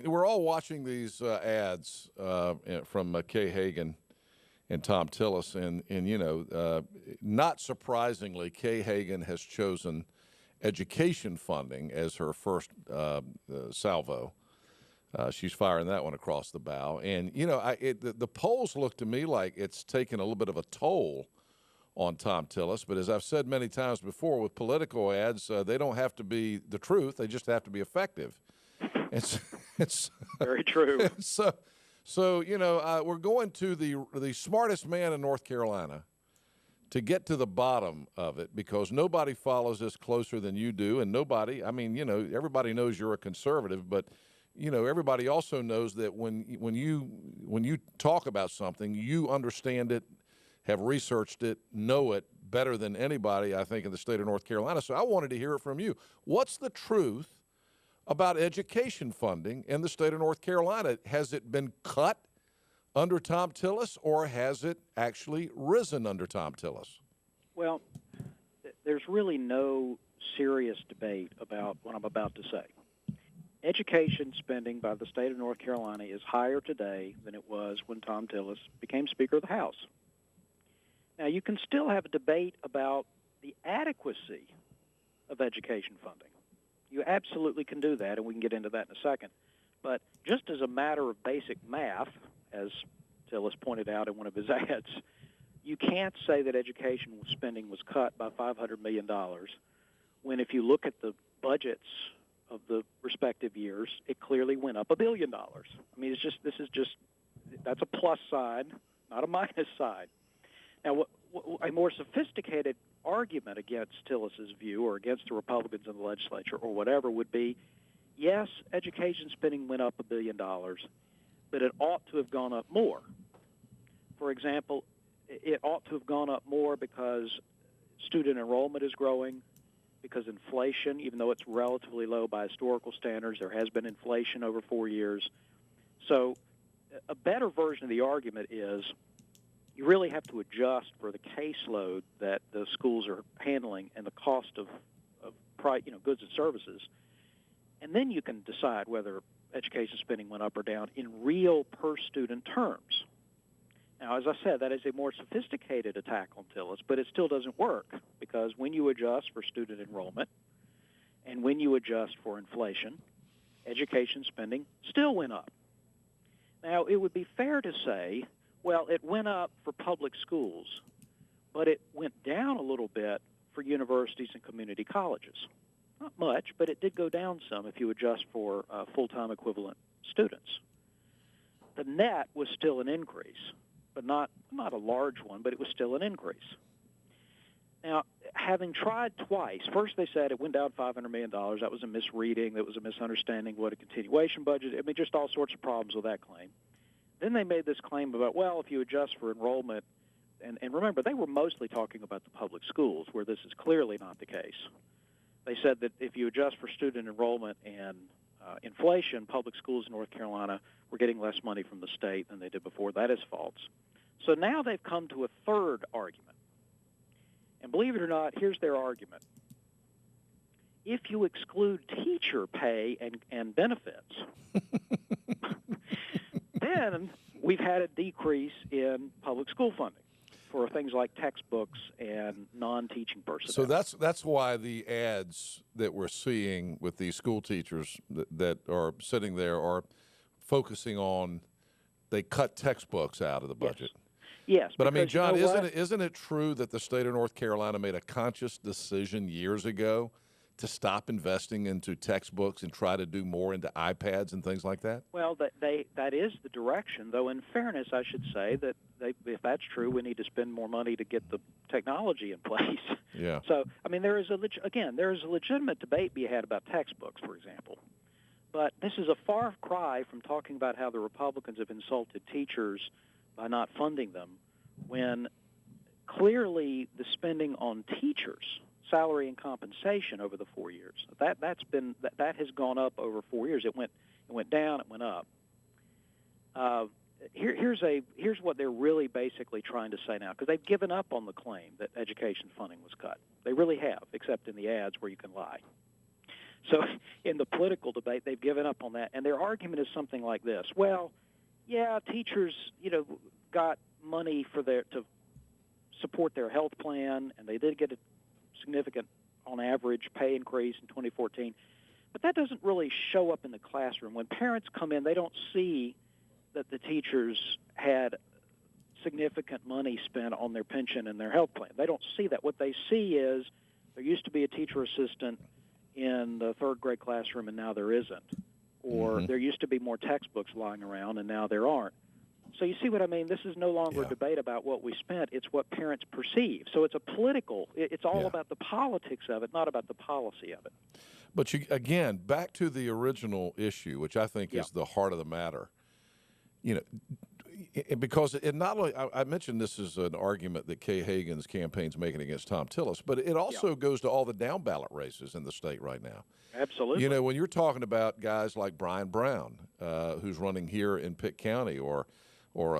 we're all watching these ads from Kay Hagan and Tom Tillis, and not surprisingly, Kay Hagan has chosen education funding as her first salvo. She's firing that one across the bow, and the polls look to me like it's taken a little bit of a toll on Tom Tillis. But as I've said many times before, with political ads, they don't have to be the truth; they just have to be effective. It's very true. So we're going to the smartest man in North Carolina to get to the bottom of it, because nobody follows this closer than you do, and nobody. I mean, everybody knows you're a conservative, but everybody also knows that when you talk about something, you understand it, have researched it, know it better than anybody, I think, in the state of North Carolina. So I wanted to hear it from you. What's the truth about education funding in the state of North Carolina? Has it been cut under Tom Tillis, or has it actually risen under Tom Tillis? Well, there's really no serious debate about what I'm about to say. Education spending by the state of North Carolina is higher today than it was when Tom Tillis became Speaker of the House. Now, you can still have a debate about the adequacy of education funding. You absolutely can do that, and we can get into that in a second. But just as a matter of basic math, as Tillis pointed out in one of his ads, you can't say that education spending was cut by $500 million when, if you look at the budgets of the respective years, it clearly went up $1 billion. I mean, that's a plus side, not a minus side. Now, a more sophisticated argument against Tillis's view, or against the Republicans in the legislature, or whatever, would be, yes, education spending went up $1 billion, but it ought to have gone up more. For example, it ought to have gone up more because student enrollment is growing, because inflation, even though it's relatively low by historical standards, there has been inflation over 4 years. So a better version of the argument is you really have to adjust for the caseload that the schools are handling and the cost of goods and services. And then you can decide whether education spending went up or down in real per-student terms. Now, as I said, that is a more sophisticated attack on Tillis, but it still doesn't work, because when you adjust for student enrollment and when you adjust for inflation, education spending still went up. Now, it would be fair to say, well, it went up for public schools, but it went down a little bit for universities and community colleges. Not much, but it did go down some if you adjust for full-time equivalent students. The net was still an increase, but not a large one, but it was still an increase. Now, having tried twice, first they said it went down $500 million. That was a misreading. That was a misunderstanding of what a continuation budget. I mean, just all sorts of problems with that claim. Then they made this claim about, well, if you adjust for enrollment, and remember, they were mostly talking about the public schools, where this is clearly not the case. They said that if you adjust for student enrollment and inflation, public schools in North Carolina were getting less money from the state than they did before. That is false. So now they've come to a third argument. And believe it or not, here's their argument. If you exclude teacher pay and benefits, then we've had a decrease in public school funding for things like textbooks and non-teaching personnel. So that's why the ads that we're seeing with these school teachers that are sitting there are focusing on, they cut textbooks out of the budget. Yes. But I mean, John, you know isn't it true that the state of North Carolina made a conscious decision years ago to stop investing into textbooks and try to do more into iPads and things like that? Well, that is the direction, though in fairness, I should say that if that's true, we need to spend more money to get the technology in place. Yeah. So, I mean, there is a legitimate debate be had about textbooks, for example. But this is a far cry from talking about how the Republicans have insulted teachers by not funding them, when clearly the spending on teachers, salary and compensation over the 4 years, that has gone up over 4 years. It went down, it went up. Here's what they're really basically trying to say now, because they've given up on the claim that education funding was cut. They really have, except in the ads where you can lie. So in the political debate, they've given up on that, and their argument is something like this: well, yeah, teachers, got money to support their health plan, and they did get a significant, on average, pay increase in 2014. But that doesn't really show up in the classroom. When parents come in, they don't see that the teachers had significant money spent on their pension and their health plan. They don't see that. What they see is there used to be a teacher assistant in the third grade classroom, and now there isn't. Or there used to be more textbooks lying around, and now there aren't. So you see what I mean? This is no longer a debate about what we spent. It's what parents perceive. So it's it's all about the politics of it, not about the policy of it. But again, back to the original issue, which I think is the heart of the matter. Because it not only, I mentioned this is an argument that Kay Hagan's campaign's making against Thom Tillis, but it also goes to all the down ballot races in the state right now. Absolutely. When you're talking about guys like Brian Brown, who's running here in Pitt County, or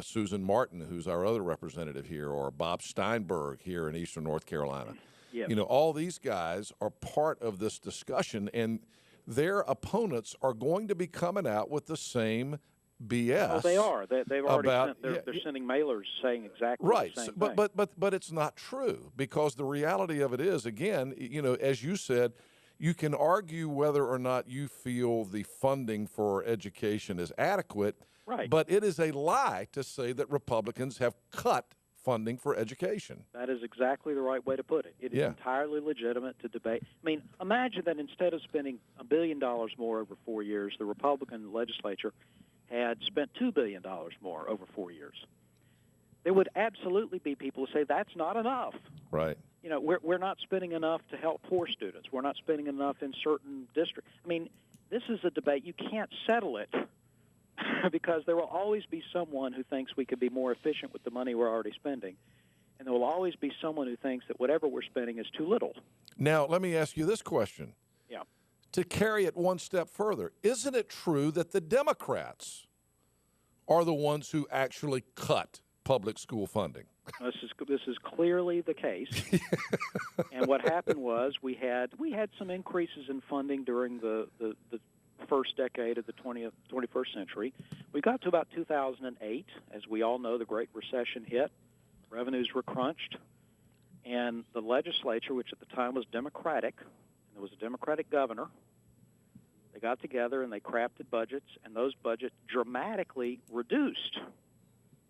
Susan Martin, who's our other representative here, or Bob Steinberg here in Eastern North Carolina. Yes. All these guys are part of this discussion, and their opponents are going to be coming out with the same BS. Well, they are. They've already they're sending mailers saying exactly the same thing. But it's not true, because the reality of it is, again, as you said, you can argue whether or not you feel the funding for education is adequate. Right. But it is a lie to say that Republicans have cut funding for education. That is exactly the right way to put it. It is entirely legitimate to debate. I mean, imagine that instead of spending $1 billion more over 4 years, the Republican legislature had spent $2 billion more over 4 years. There would absolutely be people who say that's not enough. Right. We're not spending enough to help poor students. We're not spending enough in certain districts. I mean, this is a debate. You can't settle it because there will always be someone who thinks we could be more efficient with the money we're already spending. And there will always be someone who thinks that whatever we're spending is too little. Now, let me ask you this question. Yeah. To carry it one step further, isn't it true that the Democrats are the ones who actually cut public school funding? This is clearly the case. And what happened was we had some increases in funding during the first decade of the 21st century. We got to about 2008. As we all know, the Great Recession hit. Revenues were crunched. And the legislature, which at the time was Democratic, and there was a Democratic governor, they got together and they crafted budgets, and those budgets dramatically reduced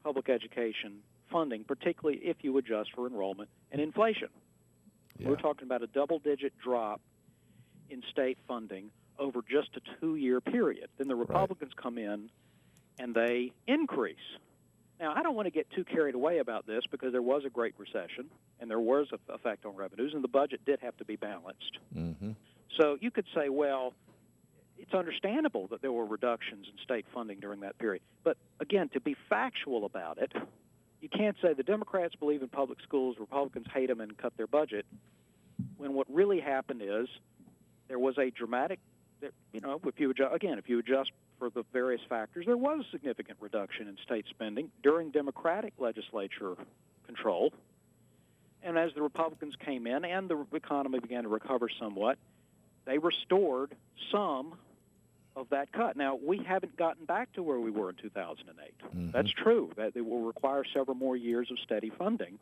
public education funding, particularly if you adjust for enrollment and inflation. Yeah. We're talking about a double-digit drop in state funding over just a 2-year period. Then the Republicans come in and they increase. Now, I don't want to get too carried away about this because there was a Great Recession and there was an effect on revenues, and the budget did have to be balanced. Mm-hmm. So you could say, well, it's understandable that there were reductions in state funding during that period. But, again, to be factual about it, you can't say the Democrats believe in public schools, Republicans hate them and cut their budget, when what really happened is there was a dramatic, if you adjust for the various factors, there was a significant reduction in state spending during Democratic legislature control. And as the Republicans came in and the economy began to recover somewhat, they restored some of that cut. Now, we haven't gotten back to where we were in 2008. Mm-hmm. That's true. That it will require several more years of steady funding.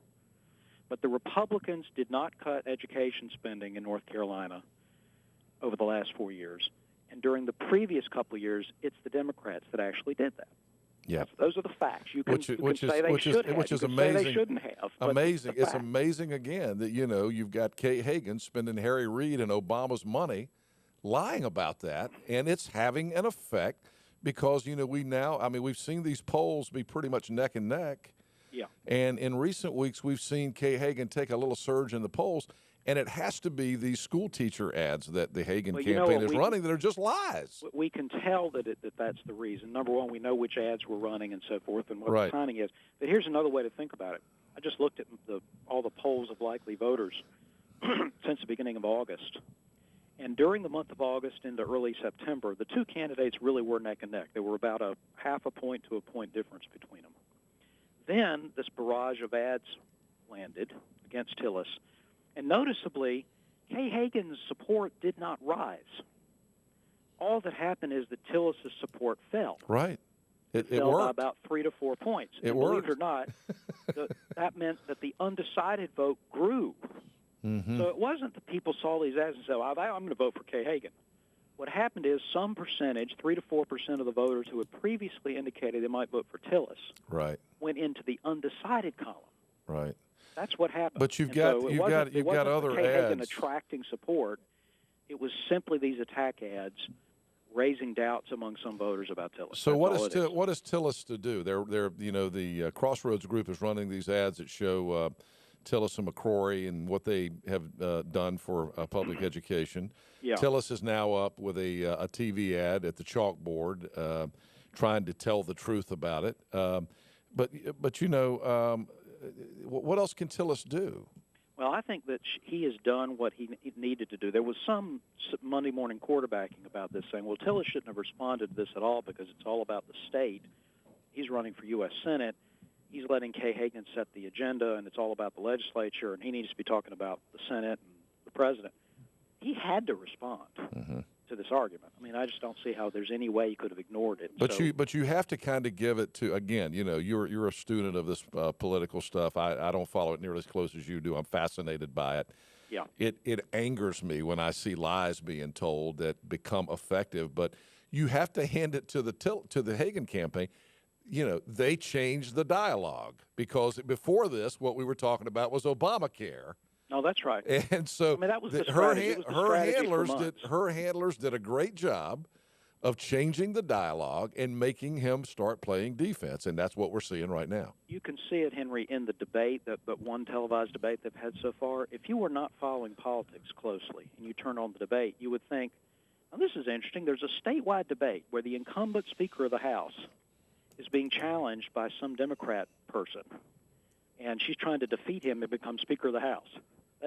But the Republicans did not cut education spending in North Carolina over the last 4 years. And during the previous couple of years, it's the Democrats that actually did that. Yeah, those are the facts. You can say they shouldn't have. Amazing. It's amazing again that you've got Kay Hagan spending Harry Reid and Obama's money, lying about that, and it's having an effect because we've seen these polls be pretty much neck and neck. Yeah. And in recent weeks, we've seen Kay Hagan take a little surge in the polls. And it has to be these school teacher ads that the Hagan campaign is running that are just lies. We can tell that that's the reason. Number one, we know which ads we're running and so forth and what the timing is. But here's another way to think about it. I just looked at all the polls of likely voters since the beginning of August. And during the month of August into early September, the two candidates really were neck and neck. There were about a half a point to a point difference between them. Then this barrage of ads landed against Tillis. And noticeably, Kay Hagan's support did not rise. all that happened is that Tillis's support fell. Right. It fell by worked. about 3 to 4 points. It and believe worked. it or not, that meant that the undecided vote grew. Mm-hmm. So it wasn't that people saw these ads and said, I'm going to vote for Kay Hagan. What happened is some percentage, 3 to 4% of the voters who had previously indicated they might vote for Tillis, Right. went into the undecided column. Right. That's what happened. But you've And got so you've got other Kay Hagan ads. attracting support. It was simply these attack ads raising doubts among some voters about Tillis. So That's what is Tillis to do? They're the Crossroads Group is running these ads that show Tillis and McCrory and what they have done for public education. Yeah. Tillis is now up with a TV ad at the chalkboard, trying to tell the truth about it. But what else can Tillis do? Well, I think that he has done what he needed to do. There was some Monday morning quarterbacking about this, saying, well, Tillis shouldn't have responded to this at all because it's all about the state. He's running for U.S. Senate. He's letting Kay Hagan set the agenda, and it's all about the legislature, and he needs to be talking about the Senate and the president. He had to respond to this argument. I mean, I just don't see how there's any way he could have ignored it. But you have to kind of give it to, again, you're a student of this political stuff. I don't follow it nearly as close as you do. I'm fascinated by it. Yeah. It angers me when I see lies being told that become effective, but you have to hand it to the Hagan campaign. They changed the dialogue because before this, what we were talking about was Obamacare. No, that's right. And so I mean, that was the strategy. her handlers did a great job of changing the dialogue and making him start playing defense, and that's what we're seeing right now. You can see it, Henry, in the debate, that one televised debate they've had so far. If you were not following politics closely and you turn on the debate, you would think, oh, this is interesting. There's a statewide debate where the incumbent Speaker of the House is being challenged by some Democrat person, and she's trying to defeat him and become Speaker of the House.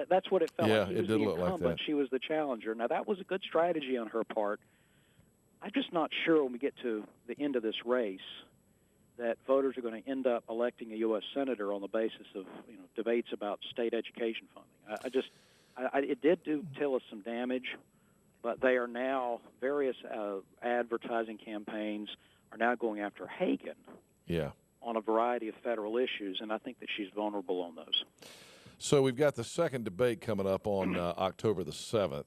That's what it felt like. He was it did the look like incumbent. that. She was the challenger. Now, that was a good strategy on her part. I'm just not sure when we get to the end of this race that voters are going to end up electing a U.S. Senator on the basis of debates about state education funding. It did do Tillis some damage, but they are now, various advertising campaigns are now going after Hagan on a variety of federal issues, and I think that she's vulnerable on those. So we've got the second debate coming up on October the 7th,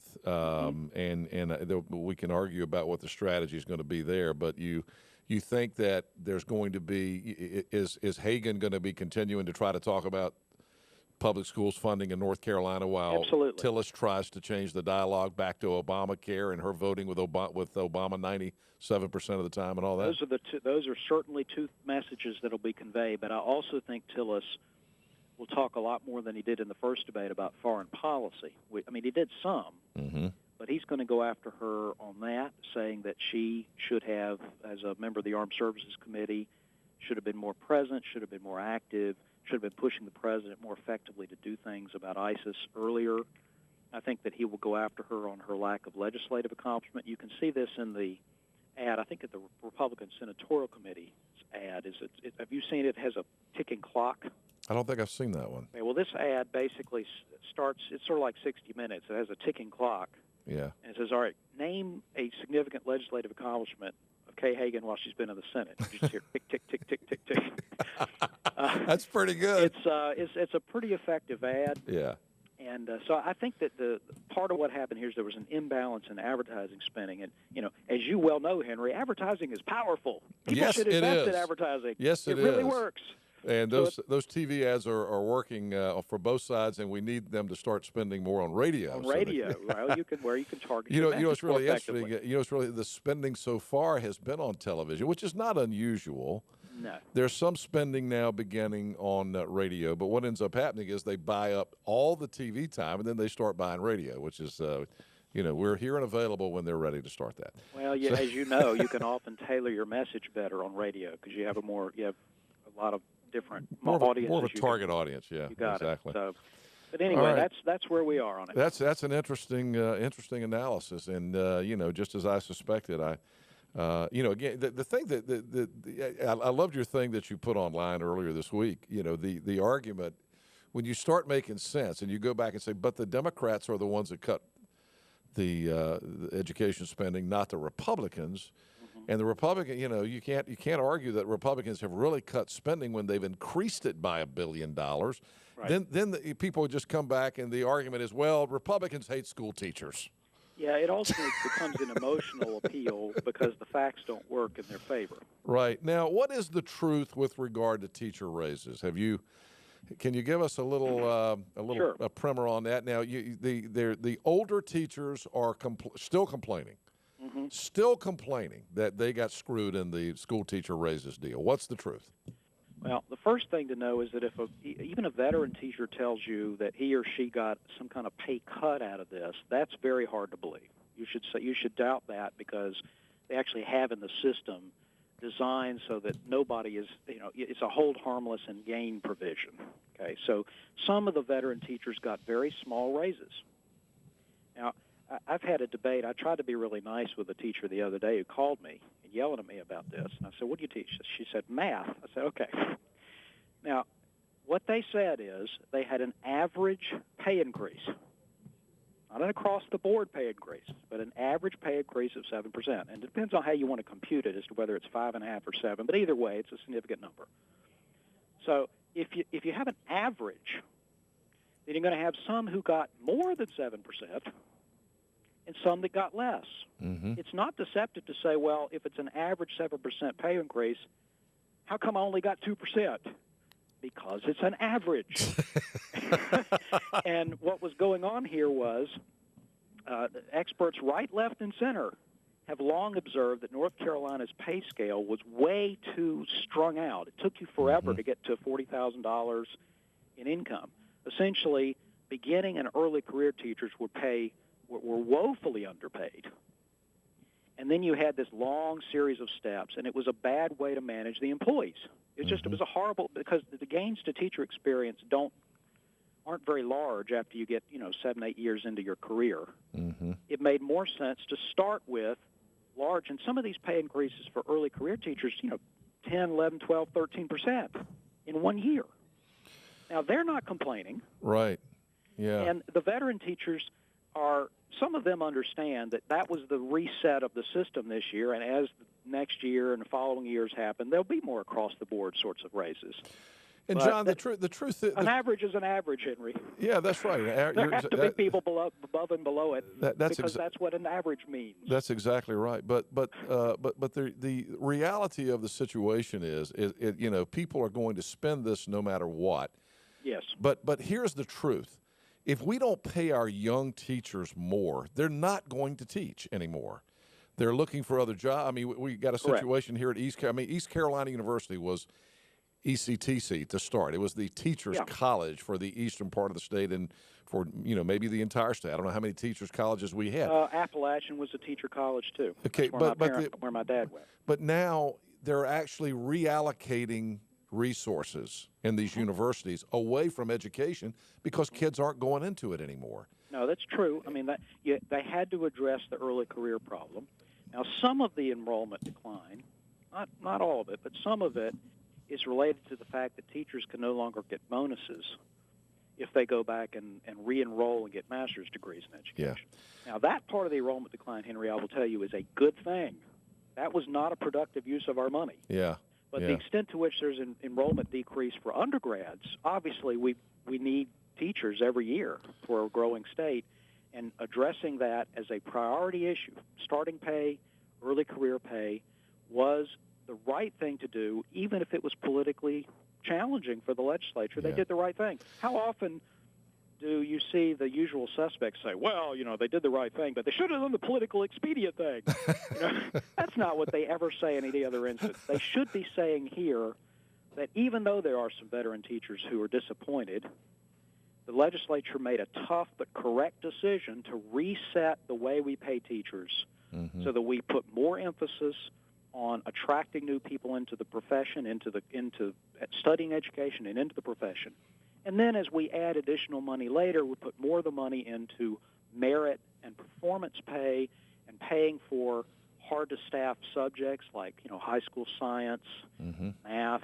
and we can argue about what the strategy is going to be there. But you think that there's going to be is Hagan going to be continuing to try to talk about public schools funding in North Carolina while Absolutely. Tillis tries to change the dialogue back to Obamacare and her voting with Obama 97% of the time and all that? Those are certainly two messages that will be conveyed. But I also think Tillis will talk a lot more than he did in the first debate about foreign policy. He did some, but he's going to go after her on that, saying that she should have, as a member of the Armed Services Committee, should have been more present, should have been more active, should have been pushing the president more effectively to do things about ISIS earlier. I think that he will go after her on her lack of legislative accomplishment. You can see this in the ad, I think at the Republican Senatorial Committee's ad. Have you seen it? It has a ticking clock. I don't think I've seen that one. Okay, well, this ad basically starts, it's sort of like 60 Minutes. It has a ticking clock. Yeah. And it says, all right, name a significant legislative accomplishment of Kay Hagan while she's been in the Senate. You just hear tick, tick, tick, tick, tick, tick. That's pretty good. It's a pretty effective ad. Yeah. And so I think that the part of what happened here is there was an imbalance in advertising spending. And, as you well know, Henry, advertising is powerful. People should invest in advertising. Yes, it really is. works. And those TV ads are working for both sides, and we need them to start spending more on radio. On radio, well, you can target. What's really interesting. It's really the spending so far has been on television, which is not unusual. No. There's some spending now beginning on radio, but what ends up happening is they buy up all the TV time, and then they start buying radio, which is, we're here and available when they're ready to start that. Well, as you know, you can often tailor your message better on radio because you have a lot of different audiences. More of a target audience, yeah. You got exactly. it. So, but anyway, right. that's where we are on it. That's an interesting analysis, and just as I suspected, again, the thing that I loved your thing that you put online earlier this week. The argument when you start making sense and you go back and say, but the Democrats are the ones that cut the education spending, not the Republicans. And the Republican, you can't argue that Republicans have really cut spending when they've increased it by $1 billion. Right. Then the people just come back, and the argument is, well, Republicans hate school teachers. Yeah, it ultimately becomes an emotional appeal because the facts don't work in their favor. Right. Now, what is the truth with regard to teacher raises? Can you give us a little Sure. a primer on that? Now, the older teachers are still complaining. Still complaining that they got screwed in the school teacher raises deal. What's the truth? Well, the first thing to know is that if even a veteran teacher tells you that he or she got some kind of pay cut out of this, that's very hard to believe. You should doubt that because they actually have in the system designed so that nobody is, it's a hold harmless and gain provision. Okay, so some of the veteran teachers got very small raises. Now, I've had a debate. I tried to be really nice with a teacher the other day who called me and yelling at me about this. And I said, what do you teach? She said, math. I said, okay. Now, what they said is they had an average pay increase, not an across-the-board pay increase, but an average pay increase of 7%. And it depends on how you want to compute it as to whether it's 5.5 or 7. But either way, it's a significant number. So if you have an average, then you're going to have some who got more than 7%, and some that got less. It's not deceptive to say, well, if it's an average 7% pay increase, how come I only got 2%? Because it's an average. And what was going on here was experts right, left, and center have long observed that North Carolina's pay scale was way too strung out. It took you forever to get to $40,000 in income. Essentially, beginning and early career teachers were woefully underpaid. And then you had this long series of steps, and it was a bad way to manage the employees. It was a horrible, because the gains to teacher experience aren't very large after you get 7, 8 years into your career. It made more sense to start with large, and some of these pay increases for early career teachers, 10, 11, 12, 13% in 1 year. Now, they're not complaining. Right. Yeah. And the veteran teachers some of them understand that was the reset of the system this year, and as next year and the following years happen, there'll be more across-the-board sorts of raises. And but John, the truth is, an average is an average, Henry. Yeah, that's right. There have to be people above and below it because that's what an average means. That's exactly right. But the reality of the situation is people are going to spend this no matter what. Yes. But here's the truth. If we don't pay our young teachers more, they're not going to teach anymore. They're looking for other jobs. I mean, we got a situation here at East Carolina University was ECTC to start. It was the teachers' college for the eastern part of the state and for, maybe the entire state. I don't know how many teachers' colleges we had. Appalachian was a teacher college, too. Okay, where my dad went. But now they're actually reallocating resources in these universities away from education because kids aren't going into it anymore. No, that's true. I mean, they had to address the early career problem. Now, some of the enrollment decline, not all of it, but some of it is related to the fact that teachers can no longer get bonuses if they go back and re-enroll and get master's degrees in education. Yeah. Now, that part of the enrollment decline, Henry, I will tell you, is a good thing. That was not a productive use of our money. Yeah. But the extent to which there's an enrollment decrease for undergrads, obviously we need teachers every year for a growing state, and addressing that as a priority issue, starting pay, early career pay, was the right thing to do, even if it was politically challenging for the legislature. They did the right thing. How often do you see the usual suspects say, well, they did the right thing, but they should have done the political expedient thing? That's not what they ever say in any other instance. They should be saying here that even though there are some veteran teachers who are disappointed, the legislature made a tough but correct decision to reset the way we pay teachers so that we put more emphasis on attracting new people into the profession, into studying education and into the profession. And then as we add additional money later, we put more of the money into merit and performance pay and paying for hard-to-staff subjects like, high school science, math,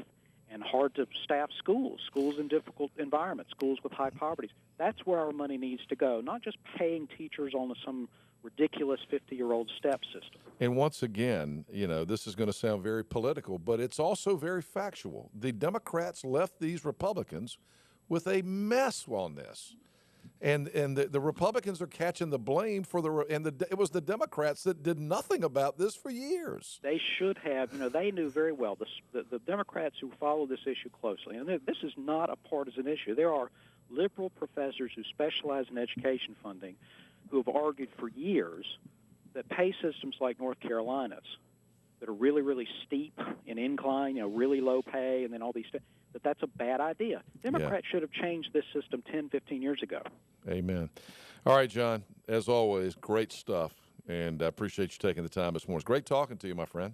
and hard-to-staff schools in difficult environments, schools with high poverty. That's where our money needs to go, not just paying teachers on some ridiculous 50-year-old step system. And once again, this is going to sound very political, but it's also very factual. The Democrats left these Republicans with a mess on this. And the Republicans are catching the blame for it was the Democrats that did nothing about this for years. They should have, they knew very well, the Democrats who follow this issue closely, and this is not a partisan issue. There are liberal professors who specialize in education funding who have argued for years that pay systems like North Carolina's that are really, really steep in incline, really low pay, and then all these things, that's a bad idea. Democrats should have changed this system 10, 15 years ago. Amen. All right, John, as always, great stuff, and I appreciate you taking the time this morning. It's great talking to you, my friend.